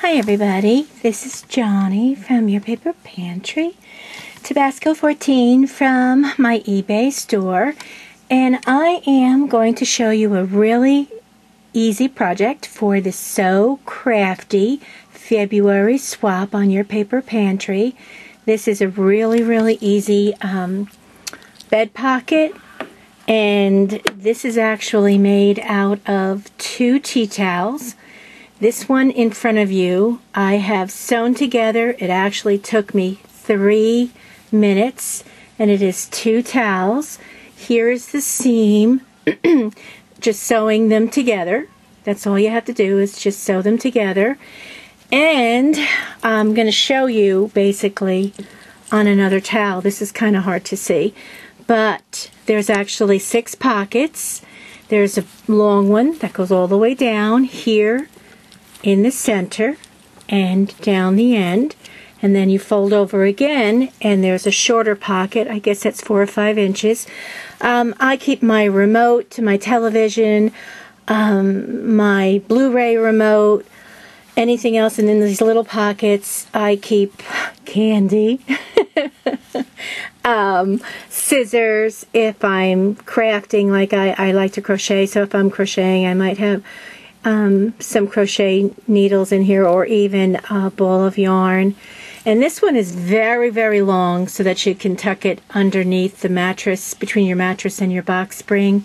Hi everybody, this is Jonnie from Your Paper Pantry, Tabasco 14 from my eBay store, and I am going to show you a really easy project for the So Crafty February swap on Your Paper Pantry. This is a really easy bed pocket, and this is actually made out of 2 tea towels. This one in front of you, I have sewn together. It actually took me 3 minutes, and it is 2 towels. Here is the seam, just sewing them together. That's all you have to do is just sew them together. And I'm going to show you basically on another towel. This is kind of hard to see, but there's actually 6 pockets. There's a long one that goes all the way down here in the center and down the end, and then you fold over again and there's a shorter pocket. I guess that's 4 or 5 inches. I keep my remote, my television, my Blu-ray remote, anything else, and in these little pockets I keep candy, scissors if I'm crafting, like I like to crochet, so if I'm crocheting I might have some crochet needles in here, or even a ball of yarn. And this one is very long, so that you can tuck it underneath the mattress, between your mattress and your box spring.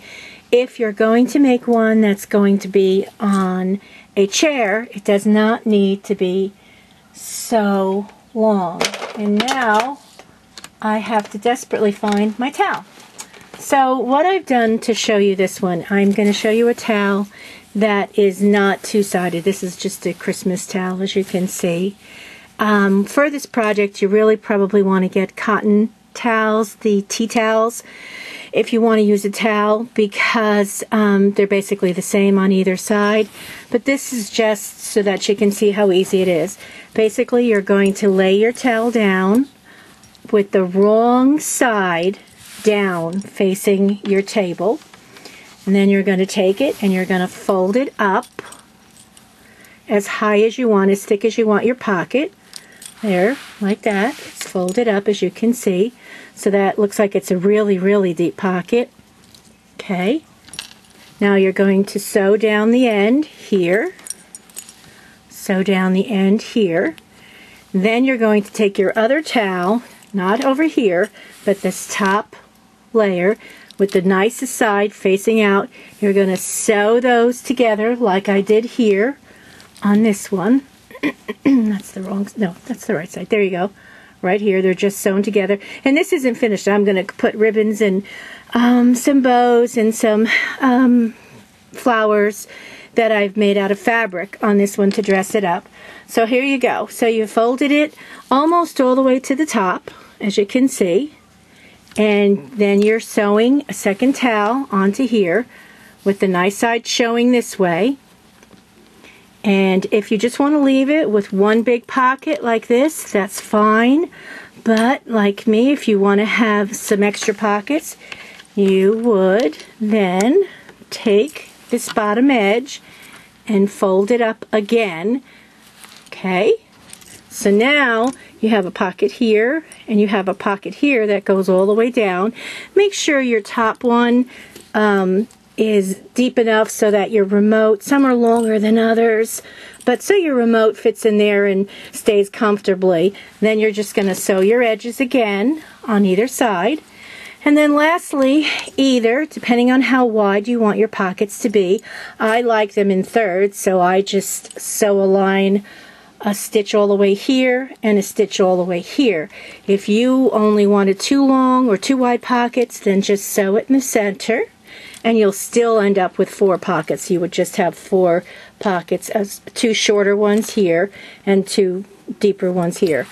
If you're going to make one that's going to be on a chair, it does not need to be so long. And now I have to desperately find my towel. So what I've done to show you this one, I'm going to show you a towel that is not two-sided. This is just a Christmas towel, as you can see. For this project, you really probably want to get cotton towels, the tea towels, if you want to use a towel, because they're basically the same on either side. But this is just so that you can see how easy it is. Basically, you're going to lay your towel down with the wrong side down, facing your table. And then you're going to take it and you're going to fold it up as high as you want, as thick as you want your pocket. There, like that. It's folded up, as you can see. So that looks like it's a really deep pocket. Okay. Now you're going to sew down the end here. Sew down the end here. Then you're going to take your other towel, not over here, but this top layer, with the nicest side facing out. You're going to sew those together like I did here on this one. That's the wrong, no, that's the right side. There you go. Right here, they're just sewn together. And this isn't finished. I'm going to put ribbons and some bows and some flowers that I've made out of fabric on this one to dress it up. So here you go. So you folded it almost all the way to the top, as you can see. And then you're sewing a second towel onto here with the nice side showing this way. And if you just want to leave it with one big pocket like this, that's fine. But like me, if you want to have some extra pockets, you would then take this bottom edge and fold it up again. Okay? So now you have a pocket here, and you have a pocket here that goes all the way down. Make sure your top one is deep enough so that your remote, some are longer than others, but so your remote fits in there and stays comfortably. Then you're just going to sew your edges again on either side. And then lastly, either, depending on how wide you want your pockets to be, I like them in thirds, so I just sew a line, a stitch all the way here and a stitch all the way here. If you only wanted 2 long or 2 wide pockets, then just sew it in the center and you'll still end up with 4 pockets. You would just have 4 pockets, as 2 shorter ones here and 2 deeper ones here.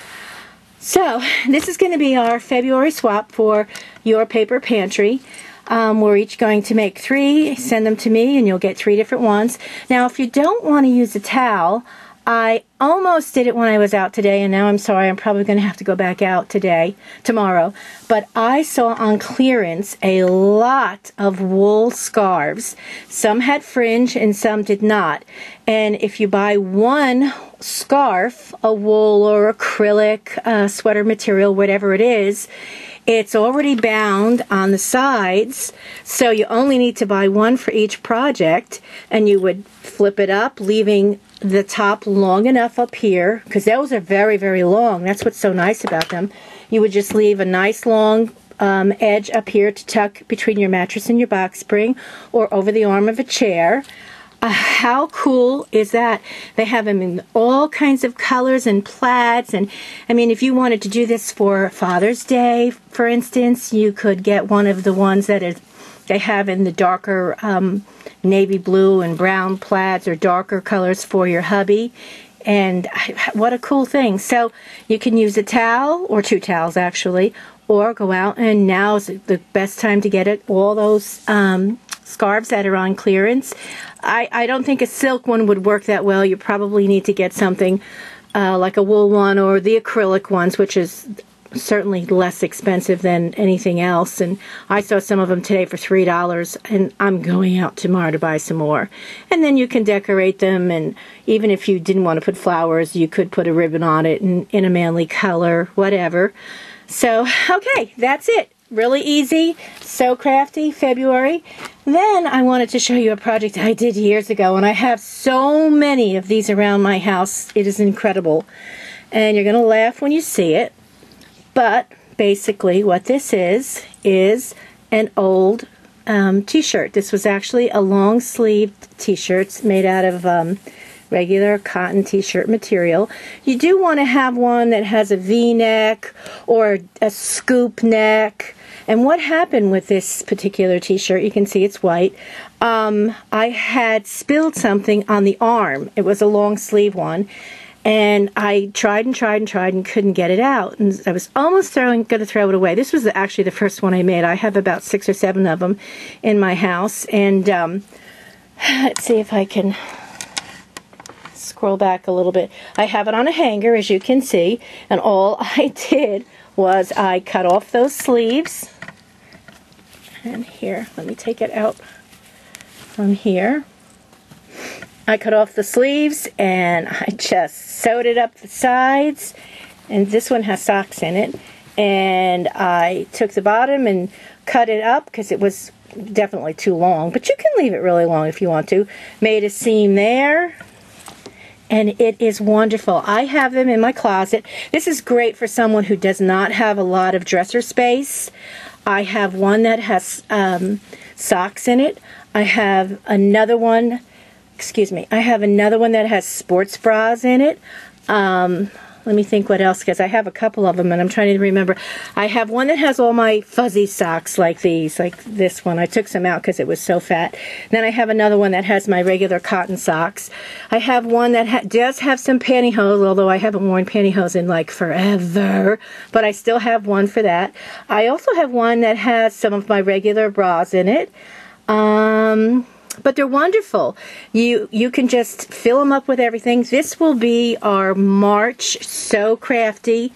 So this is going to be our February swap for Your Paper Pantry. We're each going to make 3, send them to me, and you'll get 3 different ones. Now if you don't want to use a towel, I almost did it when I was out today, and now I'm sorry, I'm probably going to have to go back out tomorrow. But I saw on clearance a lot of wool scarves. Some had fringe and some did not. And if you buy one scarf, a wool or acrylic sweater material, whatever it is, it's already bound on the sides, so you only need to buy one for each project, and you would flip it up, leaving the top long enough up here, because those are very, very long. That's what's so nice about them. You would just leave a nice long edge up here to tuck between your mattress and your box spring, or over the arm of a chair. How cool is that? They have them in all kinds of colors and plaids, and I mean, if you wanted to do this for Father's Day, for instance, you could get one of the ones that they have in the darker navy blue and brown plaids, or darker colors for your hubby. And what a cool thing. So you can use a towel, or 2 towels actually, or go out, and now's the best time to get it, all those scarves that are on clearance. I don't think a silk one would work that well. You probably need to get something like a wool one, or the acrylic ones, which is certainly less expensive than anything else. And I saw some of them today for $3, and I'm going out tomorrow to buy some more. And then you can decorate them, and even if you didn't want to put flowers, you could put a ribbon on it in a manly color, whatever. So, okay, that's it. Really easy, so crafty, February. Then I wanted to show you a project I did years ago, and I have so many of these around my house. It is incredible. And you're going to laugh when you see it. But basically what this is an old t-shirt. This was actually a long-sleeved t-shirt made out of regular cotton t-shirt material. You do want to have one that has a V-neck or a scoop neck. And what happened with this particular t-shirt, you can see it's white, I had spilled something on the arm. It was a long sleeve one, and I tried and tried and tried and couldn't get it out. And I was almost going to throw it away. This was actually the first one I made. I have about 6 or 7 of them in my house. And let's see if I can scroll back a little bit. I have it on a hanger, as you can see, and all I did was I cut off those sleeves. And here, let me take it out from here. I cut off the sleeves, and I just sewed it up the sides, and this one has socks in it. And I took the bottom and cut it up because it was definitely too long, but you can leave it really long if you want to. Made a seam there, and it is wonderful. I have them in my closet. This is great for someone who does not have a lot of dresser space. I have one that has socks in it. I have another one, I have another one that has sports bras in it. Let me think what else, because I have a couple of them and I'm trying to remember. I have one that has all my fuzzy socks like these, like this one. I took some out because it was so fat. Then I have another one that has my regular cotton socks. I have one that does have some pantyhose, although I haven't worn pantyhose in like forever, but I still have one for that. I also have one that has some of my regular bras in it. But they're wonderful. You can just fill them up with everything. This will be our March So Crafty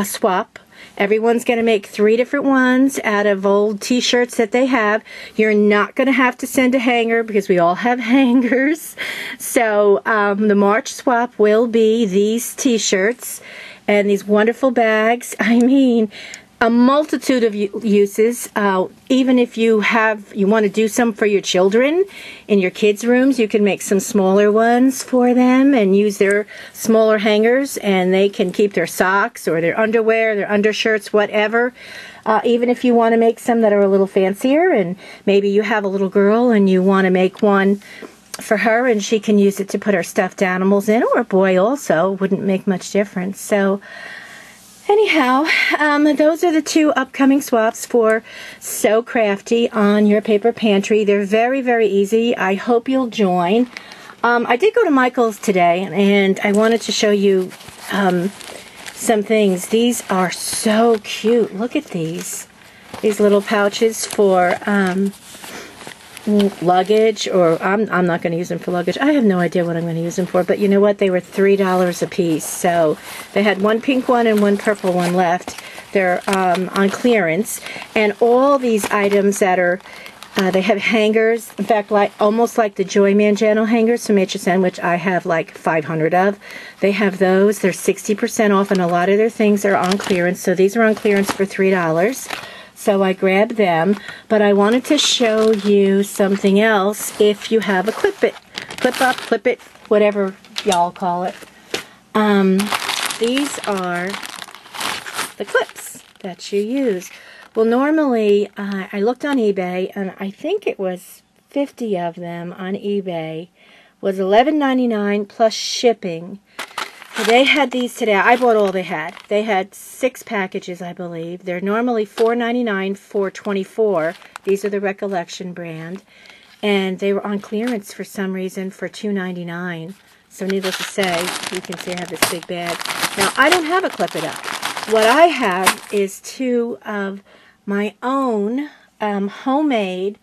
swap. Everyone's going to make 3 different ones out of old t-shirts that they have. You're not going to have to send a hanger because we all have hangers. So the March swap will be these t-shirts and these wonderful bags. I mean, a multitude of uses. Even if you want to do some for your children in your kids' rooms, you can make some smaller ones for them and use their smaller hangers, and they can keep their socks or their underwear, their undershirts, whatever. Even if you want to make some that are a little fancier, and maybe you have a little girl and you want to make one for her and she can use it to put her stuffed animals in, or a boy also, wouldn't make much difference. So anyhow, those are the 2 upcoming swaps for So Crafty on your paper pantry. They're very, very easy. I hope you'll join. I did go to Michael's today, and I wanted to show you some things. These are so cute. Look at these. These little pouches for luggage, or I'm not going to use them for luggage. I have no idea what I'm going to use them for, but you know what? They were $3 a piece. So they had one pink one and one purple one left. They're on clearance, and all these items that are They have hangers, in fact, almost like the Joy Manganiello hangers from HSN, which I have like 500 of. They have those. They're 60% off, and a lot of their things are on clearance. So these are on clearance for $3. So I grabbed them, but I wanted to show you something else if you have a clip up, clip it, whatever y'all call it. These are the clips that you use. Well, normally, I looked on eBay, and I think it was 50 of them on eBay. Was $11.99 plus shipping. So they had these today. I bought all they had. They had 6 packages, I believe. They're normally $4.99 for 24. These are the Recollection brand. And they were on clearance for some reason for $2.99. So needless to say, you can see I have this big bag. Now, I don't have a Clip It Up. What I have is 2 of my own homemade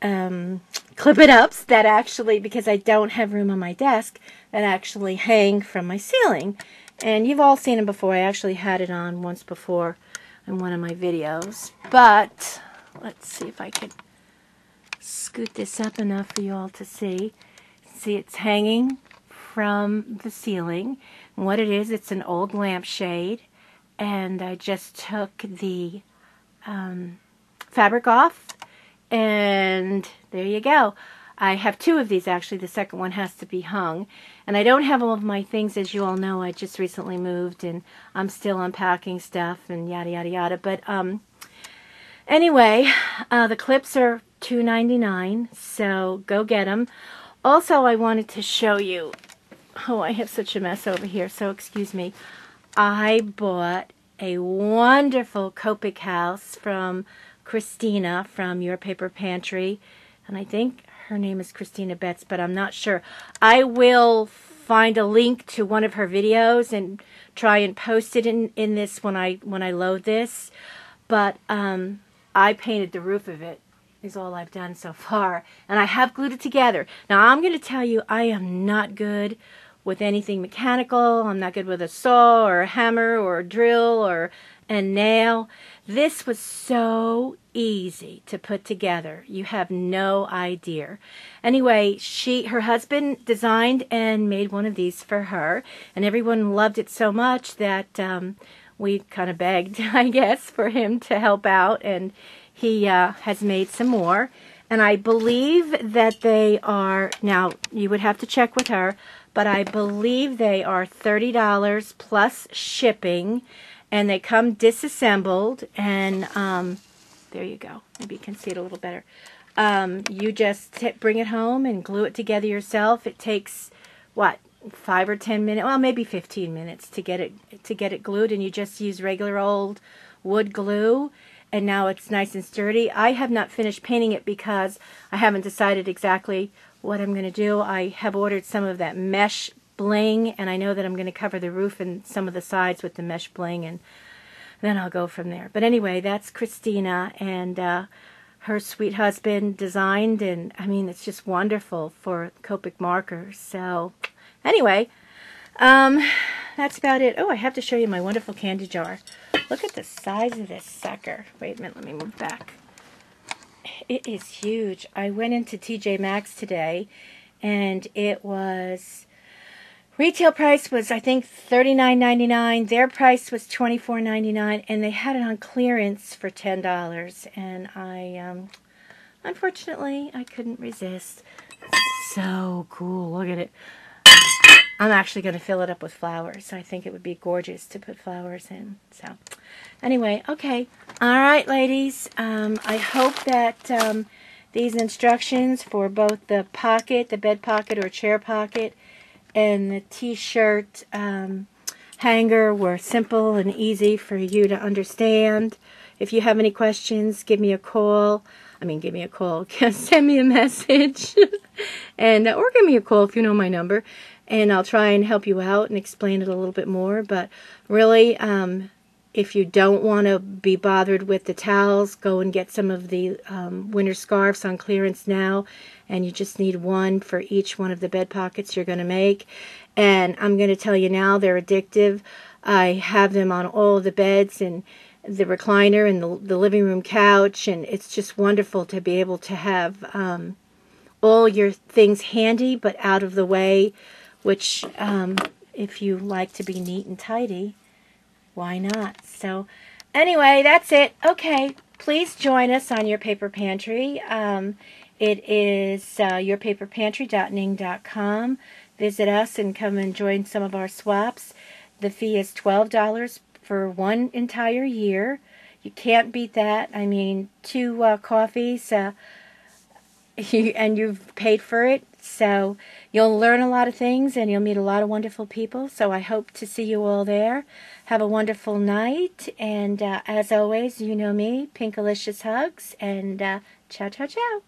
Clip It Ups that actually, because I don't have room on my desk, that actually hang from my ceiling. And you've all seen them before. I actually had it on once before in one of my videos. But let's see if I can scoot this up enough for you all to see. See, it's hanging from the ceiling. And what it is, it's an old lampshade. And I just took the fabric off, and there you go. I have 2 of these actually. The second one has to be hung, and I don't have all of my things, as you all know. I just recently moved, and I'm still unpacking stuff and yada yada yada. But anyway, the clips are $2.99, so go get them. Also, I wanted to show you. Oh, I have such a mess over here, so excuse me. I bought a wonderful Copic House from Christina from Your Paper Pantry, and I think her name is Christina Betts, but I'm not sure. I will find a link to one of her videos and try and post it in this when I load this. But I painted the roof of it, is all I've done so far, and I have glued it together. Now I'm going to tell you, I am not good with anything mechanical. I'm not good with a saw or a hammer or a drill or a nail. This was so easy to put together. You have no idea. Anyway, her husband designed and made one of these for her, and everyone loved it so much that we kind of begged, I guess, for him to help out, and he has made some more. And I believe that they are, now you would have to check with her, but I believe they are $30 plus shipping, and they come disassembled, and there you go. Maybe you can see it a little better. You just bring it home and glue it together yourself. It takes, what, 5 or 10 minutes, well, maybe 15 minutes to get it glued, and you just use regular old wood glue, and now it's nice and sturdy. I have not finished painting it because I haven't decided exactly what I'm going to do. I have ordered some of that mesh bling, and I know that I'm going to cover the roof and some of the sides with the mesh bling, and then I'll go from there. But anyway, that's Christina, and her sweet husband designed, and I mean, it's just wonderful for Copic markers. So anyway, that's about it. Oh, I have to show you my wonderful candy jar. Look at the size of this sucker. Wait a minute, let me move back. It is huge. I went into TJ Maxx today, and it was, retail price was, I think, $39.99. Their price was $24.99, and they had it on clearance for $10. And I, unfortunately, I couldn't resist. So cool. Look at it. I'm actually going to fill it up with flowers. I think it would be gorgeous to put flowers in. So, anyway, okay. All right, ladies. I hope that these instructions for both the pocket, the bed pocket or chair pocket, and the t-shirt hanger were simple and easy for you to understand. If you have any questions, give me a call. Give me a call. Send me a message. And or give me a call if you know my number. And I'll try and help you out and explain it a little bit more. But really, if you don't want to be bothered with the towels, go and get some of the winter scarves on clearance now. And you just need one for each one of the bed pockets you're going to make. And I'm going to tell you now, they're addictive. I have them on all of the beds, and the recliner and the living room couch, and it's just wonderful to be able to have all your things handy but out of the way, which if you like to be neat and tidy, why not? So anyway, that's it. Okay, please join us on Your Paper Pantry. It is yourpaperpantry.ning.com. Visit us and come and join some of our swaps. The fee is $12 for one entire year. You can't beat that. I mean, 2 coffees, and you've paid for it. So you'll learn a lot of things and you'll meet a lot of wonderful people. So I hope to see you all there. Have a wonderful night. And as always, you know me, Pinkalicious Hugs. And ciao, ciao, ciao.